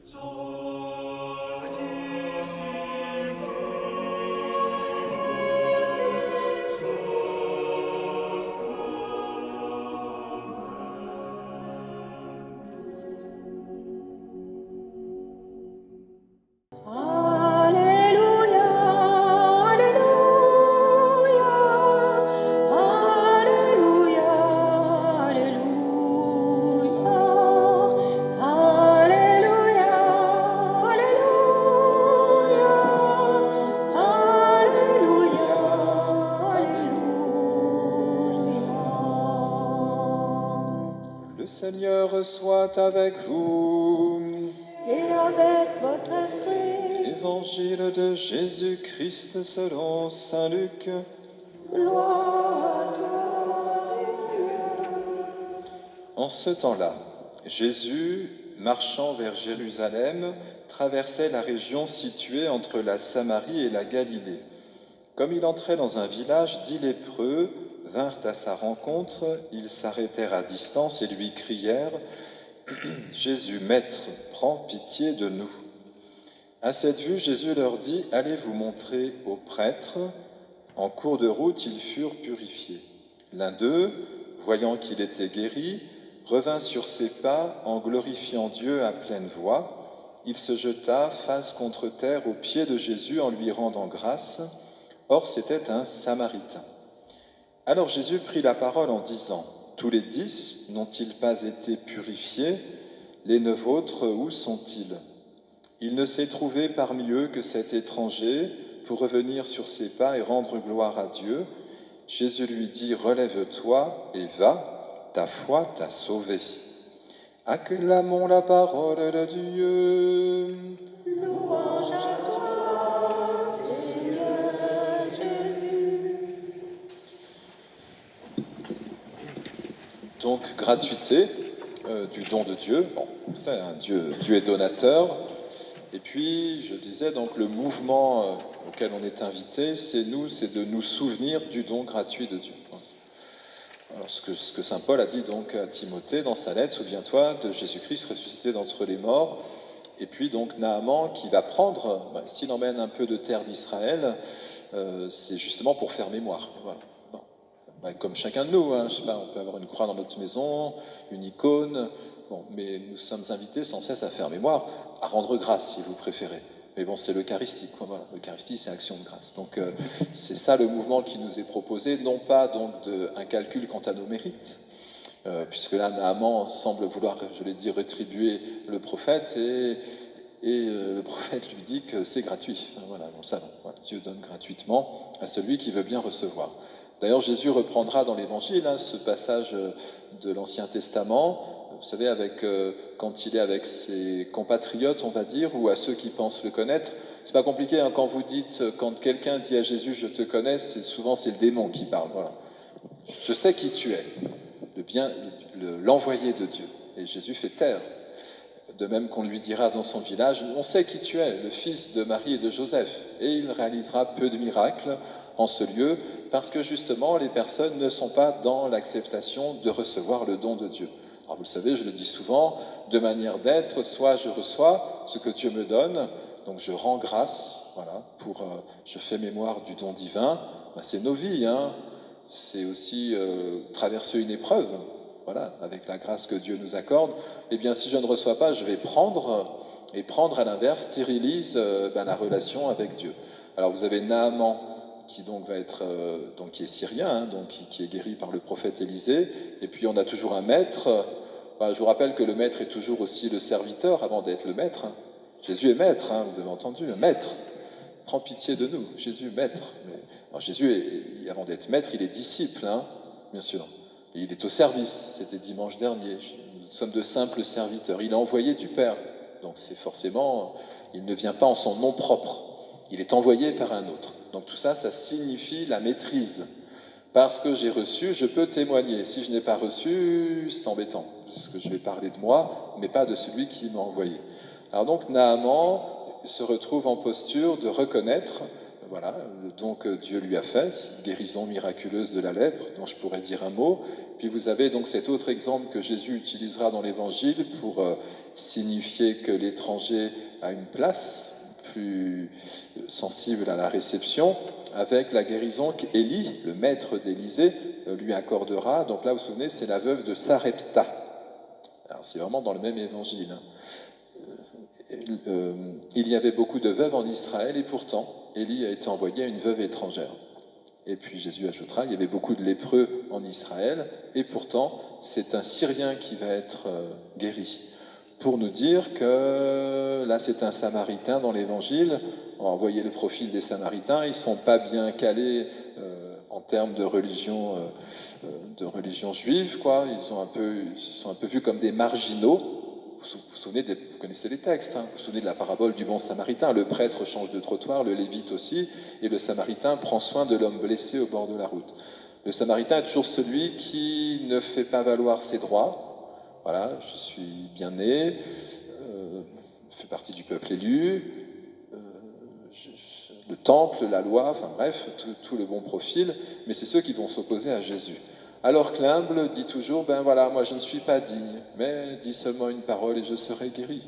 Le Seigneur soit avec vous. Et avec votre esprit. Évangile de Jésus-Christ selon saint Luc. Gloire à toi, Seigneur. En ce temps-là, Jésus, marchant vers Jérusalem, traversait la région située entre la Samarie et la Galilée. Comme il entrait dans un village, 10 lépreux vinrent à sa rencontre. Ils s'arrêtèrent à distance et lui crièrent « Jésus, Maître, prends pitié de nous !» À cette vue, Jésus leur dit « Allez vous montrer aux prêtres. » En cours de route, ils furent purifiés. L'un d'eux, voyant qu'il était guéri, revint sur ses pas en glorifiant Dieu à pleine voix. Il se jeta face contre terre aux pieds de Jésus en lui rendant grâce. Or, c'était un Samaritain. Alors Jésus prit la parole en disant « Tous les 10 n'ont-ils pas été purifiés? Les 9 autres, où sont-ils? » Il ne s'est trouvé parmi eux que cet étranger pour revenir sur ses pas et rendre gloire à Dieu. Jésus lui dit « Relève-toi et va, ta foi t'a sauvé. » Acclamons la parole de Dieu. Louange à toi, Seigneur Jésus. Donc, gratuité du don de Dieu. Bon, c'est un Dieu est donateur. Et puis, je disais, donc, le mouvement auquel on est invité, c'est de nous souvenir du don gratuit de Dieu. Alors, ce que saint Paul a dit donc à Timothée dans sa lettre, souviens-toi de Jésus-Christ ressuscité d'entre les morts. Et puis donc Naaman qui va prendre, s'il emmène un peu de terre d'Israël, c'est justement pour faire mémoire. Voilà. Bon. Comme chacun de nous, hein, je sais pas, on peut avoir une croix dans notre maison, une icône, bon, mais nous sommes invités sans cesse à faire mémoire, à rendre grâce si vous préférez. Mais bon, c'est l'Eucharistie, quoi. Voilà. L'Eucharistie, c'est action de grâce. Donc, c'est ça le mouvement qui nous est proposé, non pas donc un calcul quant à nos mérites, puisque là, Naaman semble vouloir, je l'ai dit, rétribuer le prophète, et le prophète lui dit que c'est gratuit. Voilà, donc ça, voilà, Dieu donne gratuitement à celui qui veut bien recevoir. D'ailleurs, Jésus reprendra dans l'Évangile ce passage de l'Ancien Testament, vous savez, quand il est avec ses compatriotes, on va dire, ou à ceux qui pensent le connaître. C'est pas compliqué, hein, quand quelqu'un dit à Jésus « je te connais », souvent c'est le démon qui parle. Voilà. Je sais qui tu es, l'envoyé de Dieu. Et Jésus fait taire. De même qu'on lui dira dans son village « on sait qui tu es, le fils de Marie et de Joseph ». Et il réalisera peu de miracles en ce lieu, parce que justement les personnes ne sont pas dans l'acceptation de recevoir le don de Dieu. Alors vous le savez, je le dis souvent, de manière d'être, soit je reçois ce que Dieu me donne, donc je rends grâce, voilà, je fais mémoire du don divin. C'est nos vies, hein. C'est aussi traverser une épreuve, voilà, avec la grâce que Dieu nous accorde. Eh bien, si je ne reçois pas, je vais prendre, et prendre à l'inverse stérilise la relation avec Dieu. Alors vous avez Naaman, qui donc va être, qui est syrien, hein, qui est guéri par le prophète Élisée, et puis on a toujours un maître. Je vous rappelle que le maître est toujours aussi le serviteur avant d'être le maître. Hein. Jésus est maître, hein, vous avez entendu, un maître. Prends pitié de nous, Jésus, maître. Alors, Jésus, avant d'être maître, il est disciple, hein, bien sûr. Et il est au service, c'était dimanche dernier. Nous sommes de simples serviteurs. Il est envoyé du Père, donc c'est forcément, il ne vient pas en son nom propre. Il est envoyé par un autre. Donc tout ça, ça signifie la maîtrise. Parce que j'ai reçu, je peux témoigner. Si je n'ai pas reçu, c'est embêtant, parce que je vais parler de moi, mais pas de celui qui m'a envoyé. Alors donc Naaman se retrouve en posture de reconnaître, voilà, le don que Dieu lui a fait, cette guérison miraculeuse de la lèpre, dont je pourrais dire un mot. Puis vous avez donc cet autre exemple que Jésus utilisera dans l'Évangile pour signifiait que l'étranger a une place plus sensible à la réception, avec la guérison qu'Élie, le maître d'Élysée, lui accordera. Donc là, vous vous souvenez, c'est la veuve de Sarepta. Alors, c'est vraiment dans le même évangile. Il y avait beaucoup de veuves en Israël et pourtant, Élie a été envoyé à une veuve étrangère. Et puis Jésus ajoutera, il y avait beaucoup de lépreux en Israël et pourtant, c'est un Syrien qui va être guéri. Pour nous dire que là, c'est un Samaritain dans l'Évangile. Vous voyez le profil des Samaritains, ils ne sont pas bien calés en termes de religion juive, quoi. Ils sont un peu vus comme des marginaux. Vous connaissez les textes, hein. Vous vous souvenez de la parabole du bon Samaritain. Le prêtre change de trottoir, le lévite aussi, et le Samaritain prend soin de l'homme blessé au bord de la route. Le Samaritain est toujours celui qui ne fait pas valoir ses droits. Voilà, je suis bien né, je fais partie du peuple élu, le temple, la loi, enfin bref, tout le bon profil, mais c'est ceux qui vont s'opposer à Jésus. Alors que l'humble dit toujours, ben voilà, moi je ne suis pas digne, mais dis seulement une parole et je serai guéri.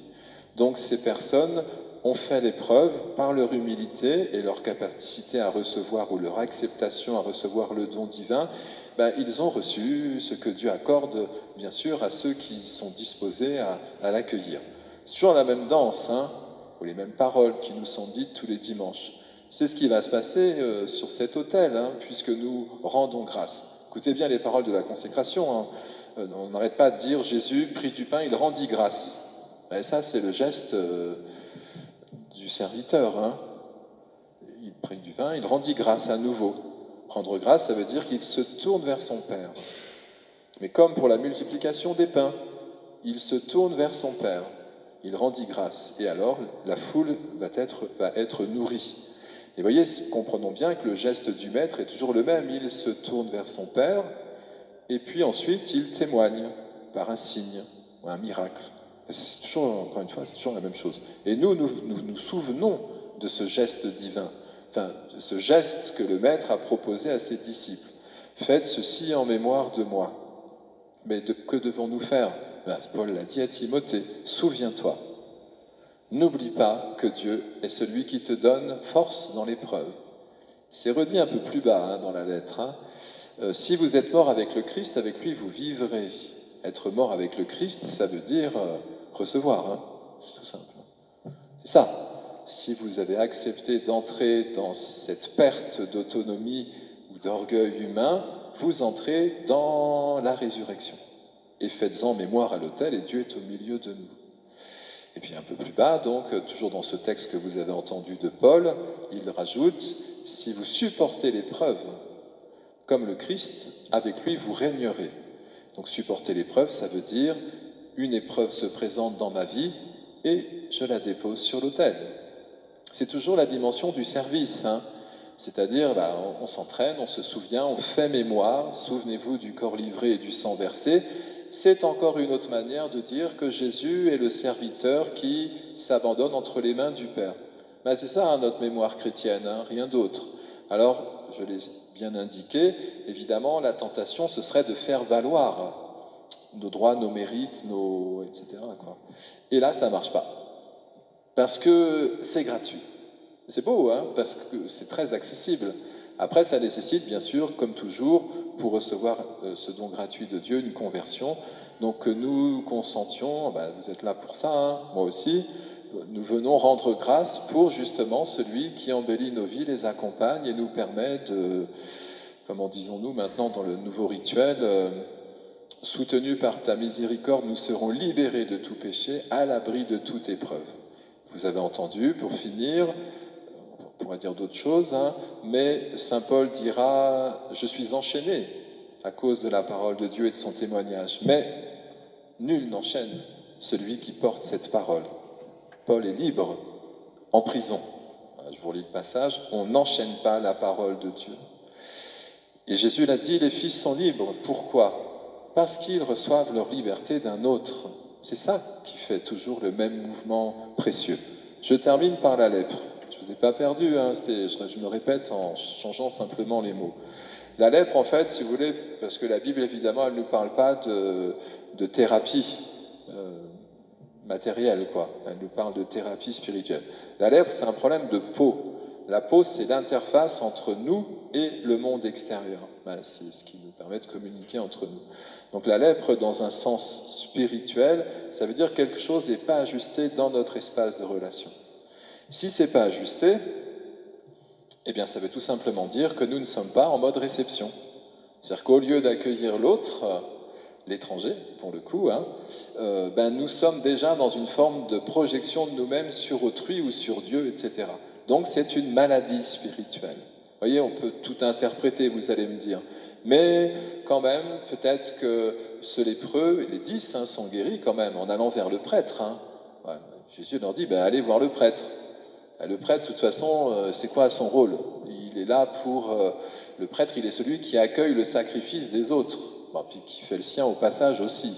Donc ces personnes ont fait l'épreuve par leur humilité et leur capacité à recevoir ou leur acceptation à recevoir le don divin. Ben, ils ont reçu ce que Dieu accorde, bien sûr, à ceux qui sont disposés à l'accueillir. C'est toujours la même danse, hein, ou les mêmes paroles qui nous sont dites tous les dimanches. C'est ce qui va se passer sur cet autel, hein, puisque nous rendons grâce. Écoutez bien les paroles de la consécration. Hein. On n'arrête pas de dire Jésus prit du pain, il rendit grâce. Et ça, c'est le geste du serviteur. Hein. Il prit du vin, il rendit grâce à nouveau. Rendre grâce, ça veut dire qu'il se tourne vers son Père. Mais comme pour la multiplication des pains, il se tourne vers son Père. Il rendit grâce. Et alors, la foule va être nourrie. Et voyez, comprenons bien que le geste du maître est toujours le même. Il se tourne vers son Père, et puis ensuite, il témoigne par un signe ou un miracle. C'est toujours, encore une fois, c'est toujours la même chose. Et nous souvenons de ce geste divin, enfin, de ce geste que le maître a proposé à ses disciples. Faites ceci en mémoire de moi. Mais que devons-nous faire? Paul l'a dit à Timothée, souviens-toi. N'oublie pas que Dieu est celui qui te donne force dans l'épreuve. C'est redit un peu plus bas hein, dans la lettre. Hein. Si vous êtes mort avec le Christ, avec lui vous vivrez. Être mort avec le Christ, ça veut dire recevoir. Hein. C'est tout simple. C'est ça. Si vous avez accepté d'entrer dans cette perte d'autonomie ou d'orgueil humain, vous entrez dans la résurrection. Et faites-en mémoire à l'autel, et Dieu est au milieu de nous. Et puis un peu plus bas, donc, toujours dans ce texte que vous avez entendu de Paul, il rajoute, si vous supportez l'épreuve comme le Christ, avec lui vous régnerez. Donc supporter l'épreuve, ça veut dire, une épreuve se présente dans ma vie et je la dépose sur l'autel. C'est toujours la dimension du service, hein. C'est-à-dire, on s'entraîne, on se souvient, on fait mémoire, souvenez-vous du corps livré et du sang versé. C'est encore une autre manière de dire que Jésus est le serviteur qui s'abandonne entre les mains du Père. C'est ça hein, notre mémoire chrétienne, hein, rien d'autre. Alors, je l'ai bien indiqué, évidemment, la tentation, ce serait de faire valoir nos droits, nos mérites, etc. Quoi. Et là, ça ne marche pas. Parce que c'est gratuit. C'est beau, hein, parce que c'est très accessible. Après, ça nécessite, bien sûr, comme toujours, pour recevoir ce don gratuit de Dieu, une conversion. Donc que nous consentions, vous êtes là pour ça, hein, moi aussi, nous venons rendre grâce pour justement celui qui embellit nos vies, les accompagne et nous permet de, comment disons-nous maintenant dans le nouveau rituel, soutenus par ta miséricorde, nous serons libérés de tout péché, à l'abri de toute épreuve. Vous avez entendu, pour finir, on pourrait dire d'autres choses, hein, mais saint Paul dira « Je suis enchaîné à cause de la parole de Dieu et de son témoignage. » Mais nul n'enchaîne celui qui porte cette parole. Paul est libre, en prison. Je vous relis le passage. On n'enchaîne pas la parole de Dieu. Et Jésus l'a dit, les fils sont libres. Pourquoi? Parce qu'ils reçoivent leur liberté d'un autre. C'est ça qui fait toujours le même mouvement précieux. Je termine par la lèpre. Je ne vous ai pas perdu, hein, je me répète en changeant simplement les mots. La lèpre, en fait, si vous voulez, parce que la Bible, évidemment, elle ne nous parle pas de thérapie. matérielle, quoi. Elle nous parle de thérapie spirituelle. La lèpre, c'est un problème de peau. La peau, c'est l'interface entre nous et le monde extérieur. C'est ce qui nous permet de communiquer entre nous. Donc la lèpre, dans un sens spirituel, ça veut dire que quelque chose n'est pas ajusté dans notre espace de relation. Si ce n'est pas ajusté, eh bien ça veut tout simplement dire que nous ne sommes pas en mode réception. C'est-à-dire qu'au lieu d'accueillir l'autre, l'étranger, pour le coup, nous sommes déjà dans une forme de projection de nous-mêmes sur autrui ou sur Dieu, etc. Donc c'est une maladie spirituelle. Vous voyez, on peut tout interpréter, vous allez me dire. Mais quand même, peut-être que ce lépreux, les 10 sont guéris quand même en allant vers le prêtre. Ouais, Jésus leur dit, allez voir le prêtre. Le prêtre, de toute façon, c'est quoi son rôle? Il est là pour... le prêtre, il est celui qui accueille le sacrifice des autres, puis qui fait le sien au passage aussi.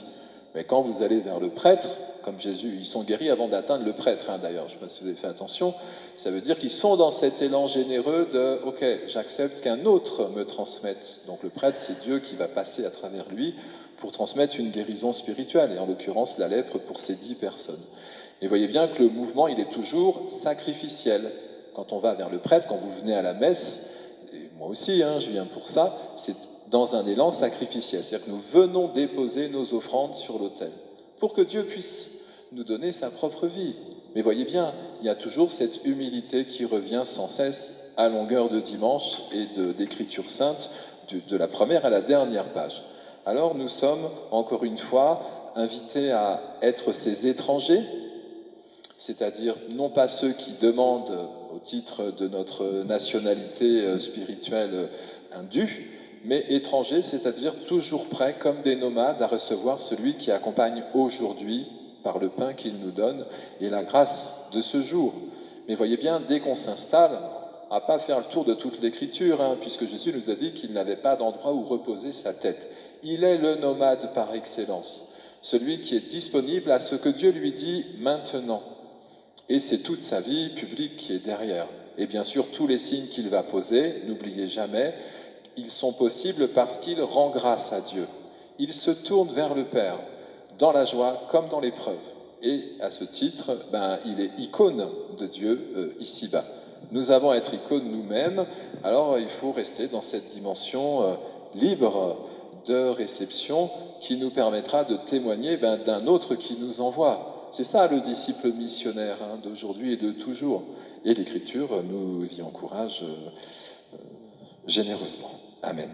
Mais quand vous allez vers le prêtre, comme Jésus, ils sont guéris avant d'atteindre le prêtre, d'ailleurs, je ne sais pas si vous avez fait attention, ça veut dire qu'ils sont dans cet élan généreux de « Ok, j'accepte qu'un autre me transmette ». Donc le prêtre, c'est Dieu qui va passer à travers lui pour transmettre une guérison spirituelle, et en l'occurrence la lèpre pour ces 10 personnes. Et voyez bien que le mouvement, il est toujours sacrificiel. Quand on va vers le prêtre, quand vous venez à la messe, et moi aussi, je viens pour ça, c'est dans un élan sacrificiel. C'est-à-dire que nous venons déposer nos offrandes sur l'autel pour que Dieu puisse nous donner sa propre vie. Mais voyez bien, il y a toujours cette humilité qui revient sans cesse à longueur de dimanche et d'Écriture sainte, de la première à la dernière page. Alors nous sommes, encore une fois, invités à être ces étrangers, c'est-à-dire non pas ceux qui demandent au titre de notre nationalité spirituelle un dû, mais étrangers, c'est-à-dire toujours prêts, comme des nomades, à recevoir celui qui accompagne aujourd'hui par le pain qu'il nous donne et la grâce de ce jour. Mais voyez bien, dès qu'on s'installe, à ne pas faire le tour de toute l'Écriture, puisque Jésus nous a dit qu'il n'avait pas d'endroit où reposer sa tête. Il est le nomade par excellence, celui qui est disponible à ce que Dieu lui dit maintenant. Et c'est toute sa vie publique qui est derrière. Et bien sûr, tous les signes qu'il va poser, n'oubliez jamais, ils sont possibles parce qu'il rend grâce à Dieu. Il se tourne vers le Père, dans la joie comme dans l'épreuve. Et à ce titre, il est icône de Dieu ici-bas. Nous avons à être icônes nous-mêmes, alors il faut rester dans cette dimension libre de réception qui nous permettra de témoigner d'un autre qui nous envoie. C'est ça le disciple missionnaire d'aujourd'hui et de toujours. Et l'Écriture nous y encourage généreusement. Amen.